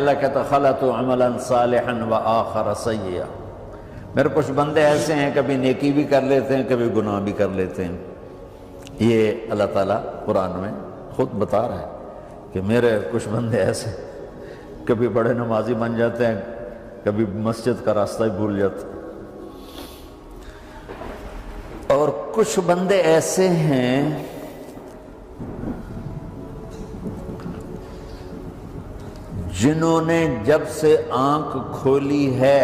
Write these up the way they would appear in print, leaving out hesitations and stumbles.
اللہ کہتا خلط عملا صالحا وآخر سیئا، میرے کچھ بندے ایسے ہیں کبھی نیکی بھی کر لیتے ہیں کبھی گناہ بھی کر لیتے ہیں۔ یہ اللہ تعالیٰ قرآن میں خود بتا رہا ہے کہ میرے کچھ بندے ایسے کبھی بڑے نمازی بن جاتے ہیں کبھی مسجد کا راستہ ہی بھول جاتے ہیں، اور کچھ بندے ایسے ہیں جنہوں نے جب سے آنکھ کھولی ہے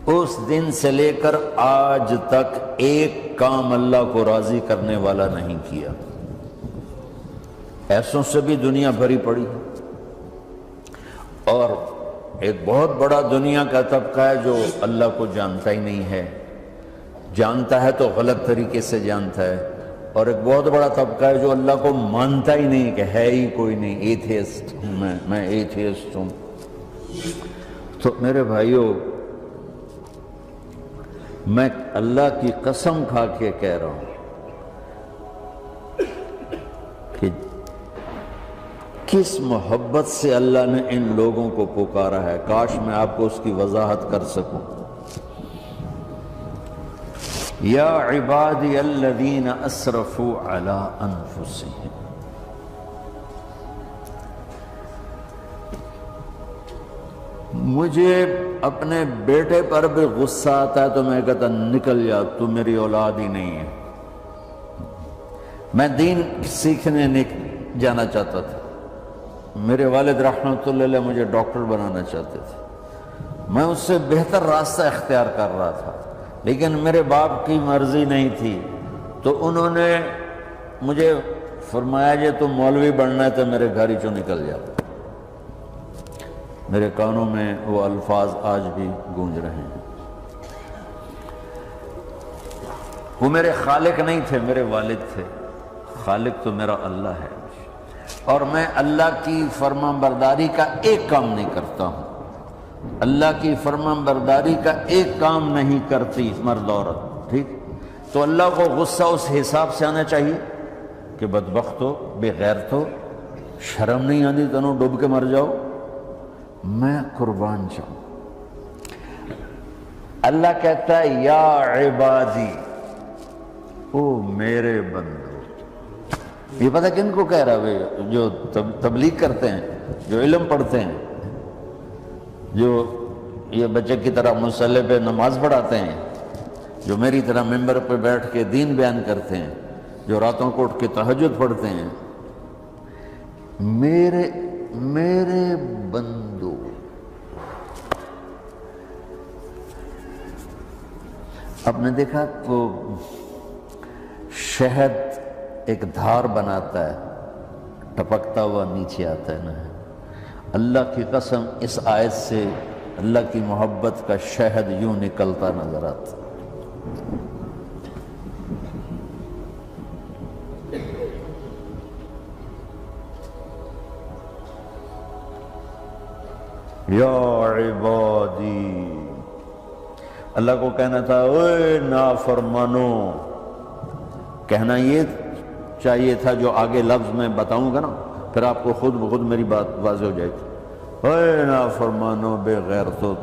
اس دن سے لے کر آج تک ایک کام اللہ کو راضی کرنے والا نہیں کیا۔ ایسوں سے بھی دنیا بھری پڑی ہے، اور ایک بہت بڑا دنیا کا طبقہ ہے جو اللہ کو جانتا ہی نہیں ہے، جانتا ہے تو غلط طریقے سے جانتا ہے، اور ایک بہت بڑا طبقہ ہے جو اللہ کو مانتا ہی نہیں کہ ہے ہی کوئی نہیں، ایتھیسٹ ہوں میں ایتھیسٹ ہوں۔ تو میرے بھائیوں، میں اللہ کی قسم کھا کے کہہ رہا ہوں کہ کس محبت سے اللہ نے ان لوگوں کو پکارا ہے، کاش میں آپ کو اس کی وضاحت کر سکوں۔ یا عبادی الذین اسرفوا علی انفسہم، مجھے اپنے بیٹے پر بھی غصہ آتا ہے تو میں کہتا نکل جا، تو میری اولاد ہی نہیں ہے۔ میں دین سیکھنے جانا چاہتا تھا، میرے والد رحمۃ اللہ علیہ مجھے ڈاکٹر بنانا چاہتے تھے، میں اس سے بہتر راستہ اختیار کر رہا تھا، لیکن میرے باپ کی مرضی نہیں تھی، تو انہوں نے مجھے فرمایا جی تم مولوی بننا ہے تو میرے گھر ہی چوں نکل جاؤ۔ میرے کانوں میں وہ الفاظ آج بھی گونج رہے ہیں۔ وہ میرے خالق نہیں تھے، میرے والد تھے، خالق تو میرا اللہ ہے، اور میں اللہ کی فرمان برداری کا ایک کام نہیں کرتا ہوں، اللہ کی فرمان برداری کا ایک کام نہیں کرتی مرد عورت، ٹھیک؟ تو اللہ کو غصہ اس حساب سے آنا چاہیے کہ بدبخت ہو، بے غیرت ہو، شرم نہیں آتی تنوں ڈوب کے مر جاؤ۔ میں قربان جاؤں، اللہ کہتا ہے یا عبادی، او میرے بندو۔ یہ پتہ کن کو کہہ رہا ہے؟ جو تبلیغ کرتے ہیں، جو علم پڑھتے ہیں، جو یہ بچے کی طرح مصلی پہ نماز پڑھاتے ہیں، جو میری طرح ممبر پہ بیٹھ کے دین بیان کرتے ہیں، جو راتوں کو اٹھ کے تہجد پڑھتے ہیں۔ میرے بندو، آپ نے دیکھا وہ شہد ایک دھار بناتا ہے، ٹپکتا ہوا نیچے آتا ہے نا۔ اللہ کی قسم اس آیت سے اللہ کی محبت کا شہد یوں نکلتا نظر آتا۔ یا عبادی، اللہ کو کہنا تھا اے نافرمانو، کہنا یہ چاہیے تھا جو آگے لفظ میں بتاؤں گا نا، پھر آپ کو خود بخود میری بات واضح ہو جائے گی۔ اے نافرمانو، بے غیرتو،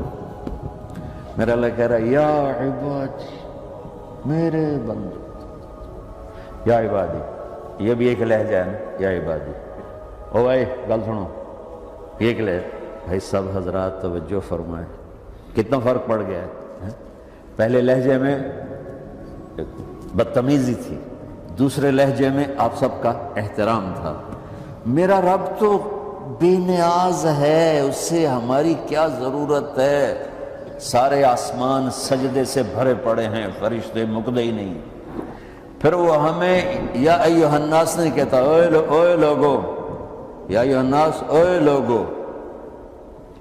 میرا اللہ کہہ رہا ہے یا عبادی، میرے بندو، یا عبادی، یہ بھی ایک لہجہ ہے نا، یا عبادی۔ او بھائی گل سنو، یہ ایک لہجہ، بھائی سب حضرات توجہ فرمائیں، کتنا فرق پڑ گیا ہے۔ پہلے لہجے میں بدتمیزی تھی، دوسرے لہجے میں آپ سب کا احترام تھا۔ میرا رب تو بے نیاز ہے، اس سے ہماری کیا ضرورت ہے؟ سارے آسمان سجدے سے بھرے پڑے ہیں، فرشتے مکدے ہی نہیں۔ پھر وہ ہمیں یا ایھا الناس نہیں کہتا، اوے لوگو، یا ایھا الناس، اوے لوگو،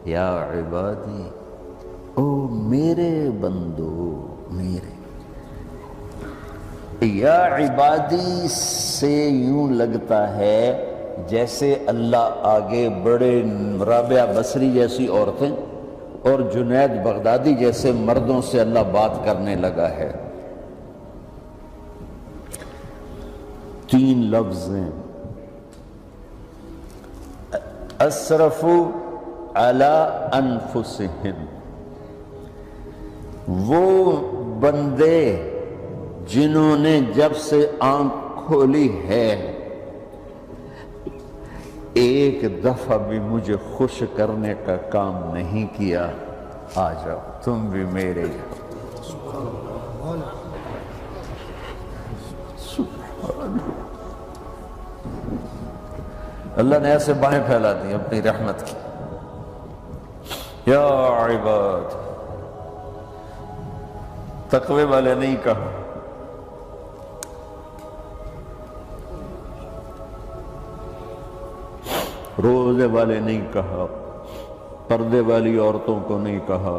یا عبادی، او میرے بندو، میرے۔ یا عبادی سے یوں لگتا ہے جیسے اللہ آگے بڑے رابعہ بصری جیسی عورتیں اور جنید بغدادی جیسے مردوں سے اللہ بات کرنے لگا ہے۔ 3 لفظ ہیں، اسرفوا علی انفسہم، وہ بندے جنہوں نے جب سے آنکھ کھولی ہے ایک دفعہ بھی مجھے خوش کرنے کا کام نہیں کیا، آ جاؤ تم بھی میرے جاؤ۔ اللہ نے ایسے باہیں پھیلا دی اپنی رحمت کی۔ یا عباد، تقوی والے نہیں کہا، روزے والے نہیں کہا، پردے والی عورتوں کو نہیں کہا،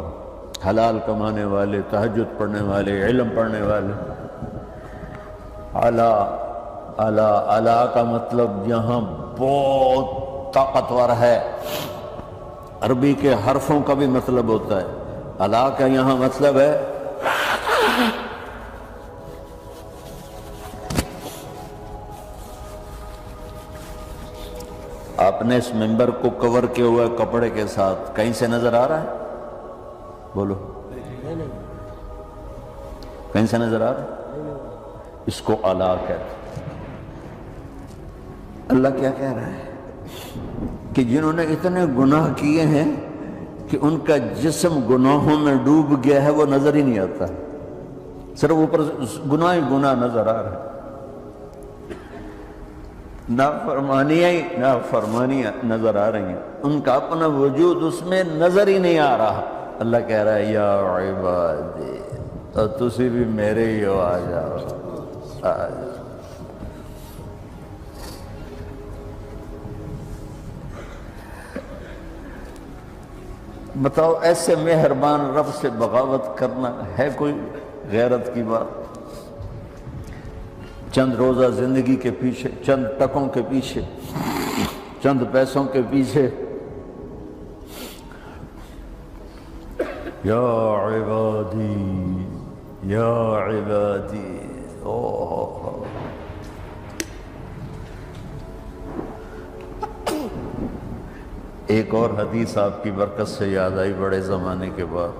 حلال کمانے والے، تہجد پڑھنے والے، علم پڑھنے والے۔ اعلیٰ اعلیٰ اعلیٰ کا مطلب یہاں بہت طاقتور ہے، عربی کے حرفوں کا بھی مطلب ہوتا ہے۔ اعلیٰ کا یہاں مطلب ہے آپ نے اس ممبر کو کور کیا ہوا ہے کپڑے کے ساتھ، کہیں سے نظر آ رہا ہے؟ بولو، کہیں سے نظر آ رہا ہے؟ اس کو اعلیٰ کہتے ہیں۔ اللہ کیا کہہ رہا ہے کہ جنہوں نے اتنے گناہ کیے ہیں کہ ان کا جسم گناہوں میں ڈوب گیا ہے، وہ نظر ہی نہیں آتا، صرف اوپر گناہ ہی گناہ نظر آ رہا ہے، نافرمانیاں نظر آ رہی ہیں، ان کا اپنا وجود اس میں نظر ہی نہیں آ رہا۔ اللہ کہہ رہا ہے یا عبادی، تو تسی بھی میرے ہی ہو، آ جاؤ آ جاؤ۔ بتاؤ ایسے مہربان رب سے بغاوت کرنا ہے کوئی غیرت کی بات؟ چند روزہ زندگی کے پیچھے، چند ٹکوں کے پیچھے، چند پیسوں کے پیچھے، یا عبادی یا عبادی۔ ایک اور حدیث آپ کی برکت سے یاد آئی بڑے زمانے کے بعد،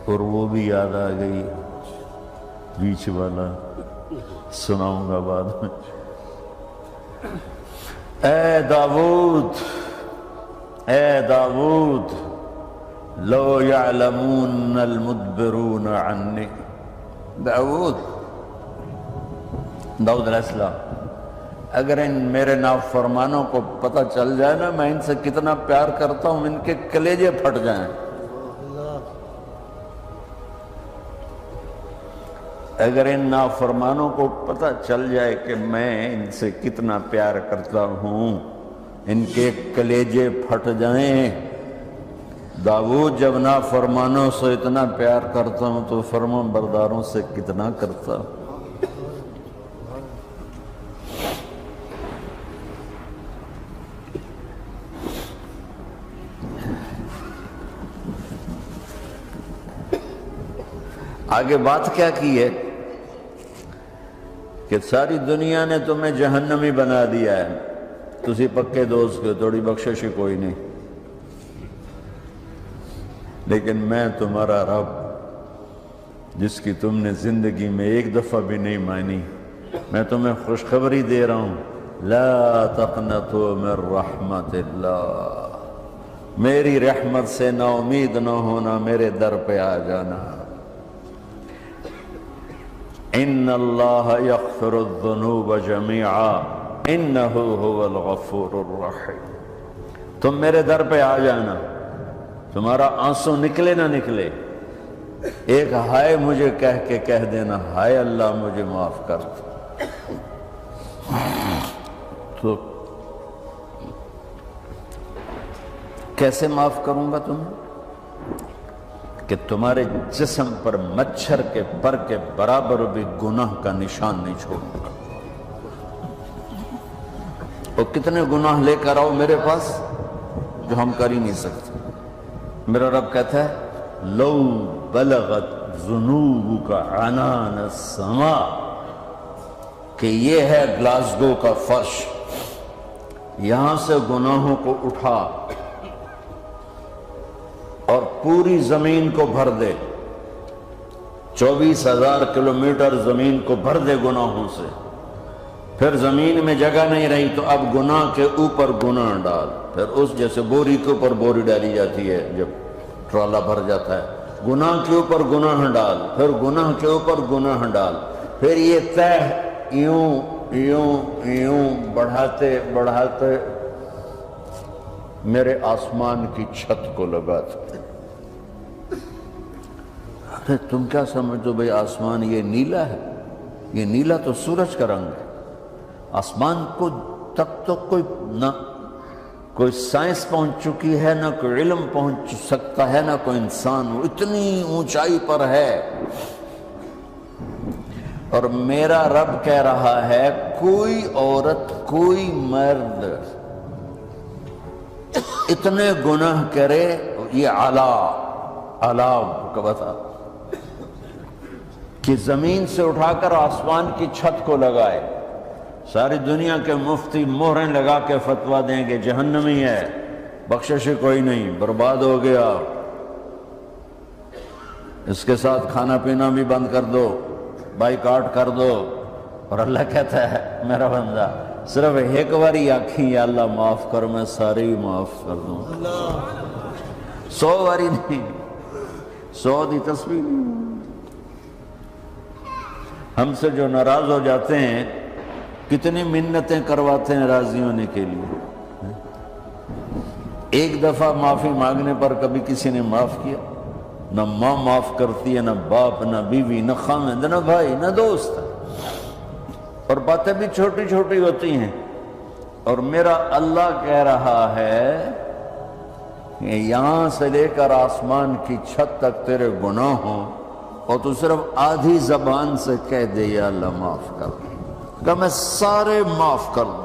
اور وہ بھی یاد آ گئی، بیچ والا سناؤں گا بعد میں۔ اے داؤد، اے داؤد، لو یعلمون المدبرون عنی۔ داؤد علیہ السلام، اگر ان میرے نافرمانوں کو پتہ چل جائے نا میں ان سے کتنا پیار کرتا ہوں، ان کے کلیجے پھٹ جائیں۔ اگر ان نافرمانوں کو پتہ چل جائے کہ میں ان سے کتنا پیار کرتا ہوں، ان کے کلیجے پھٹ جائیں۔ داؤد جب نافرمانوں سے اتنا پیار کرتا ہوں تو فرمان برداروں سے کتنا کرتا ہوں۔ آگے بات کیا کی ہے کہ ساری دنیا نے تمہیں جہنمی بنا دیا ہے، تسی پکے دوست کے، تھوڑی بخشش کوئی نہیں، لیکن میں تمہارا رب جس کی تم نے زندگی میں ایک دفعہ بھی نہیں مانی، میں تمہیں خوشخبری دے رہا ہوں، لا تقنطوا من رحمت اللہ، میری رحمت سے نا امید نہ ہونا، میرے در پہ آ جانا۔ ان اللہ یغفر الذنوب جميعا انہ هو الغفور الرحیم۔ تم میرے در پہ آ جانا، تمہارا آنسو نکلے نہ نکلے، ایک ہائے مجھے کہہ کے کہہ دینا، ہائے اللہ مجھے معاف کر دو، تو کیسے معاف کروں گا تمہیں کہ تمہارے جسم پر مچھر کے پر کے برابر بھی گناہ کا نشان نہیں چھوڑوں گا۔ اور کتنے گناہ لے کر آؤ میرے پاس جو ہم کر ہی نہیں سکتے۔ میرا رب کہتا ہے لو بلغت ذنوبک عنان السماء، کہ یہ ہے گلاسگو کا فرش، یہاں سے گناہوں کو اٹھا اور پوری زمین کو بھر دے، 24,000 کلومیٹر زمین کو بھر دے گناہوں سے۔ پھر زمین میں جگہ نہیں رہی تو اب گناہ کے اوپر گناہ ڈال، پھر اس جیسے بوری کے اوپر بوری ڈالی جاتی ہے جب ٹرالا بھر جاتا ہے، گناہ کے اوپر گناہ ڈال، پھر گناہ کے اوپر گناہ ڈال، پھر یہ تہ یوں یوں یوں بڑھاتے بڑھاتے میرے آسمان کی چھت کو لگاتے۔ ارے تم کیا سمجھو بھئی آسمان یہ نیلا ہے؟ یہ نیلا تو سورج کا رنگ ہے۔ آسمان کو تک تو کوئی سائنس پہنچ چکی ہے، نہ کوئی علم پہنچ سکتا ہے، نہ کوئی انسان، وہ اتنی اونچائی پر ہے۔ اور میرا رب کہہ رہا ہے کوئی عورت کوئی مرد اتنے گناہ کرے، یہ علام کا بتا کہ زمین سے اٹھا کر آسمان کی چھت کو لگائے، ساری دنیا کے مفتی مہریں لگا کے فتویٰ دیں گے جہنمی ہے، بخشش کوئی نہیں، برباد ہو گیا، اس کے ساتھ کھانا پینا بھی بند کر دو، بائیکاٹ کر دو۔ اور اللہ کہتا ہے میرا بندہ صرف ایک باری آکھیں یا اللہ معاف کر، میں سارے ہی معاف کر دوں، 100 باری نہیں، 100 دی تسبیح نہیں۔ ہم سے جو ناراض ہو جاتے ہیں کتنی منتیں کرواتے ہیں راضی ہونے کے لیے، ایک دفعہ معافی مانگنے پر کبھی کسی نے معاف کیا؟ نہ ماں معاف کرتی ہے، نہ باپ، نہ بیوی، نہ خامند، نہ بھائی، نہ دوست، اور باتیں بھی چھوٹی چھوٹی ہوتی ہیں۔ اور میرا اللہ کہہ رہا ہے کہ یہاں سے لے کر آسمان کی چھت تک تیرے گناہ ہوں، اور تو صرف آدھی زبان سے کہہ دے یا اللہ معاف کر، کہ میں سارے معاف کر دوں۔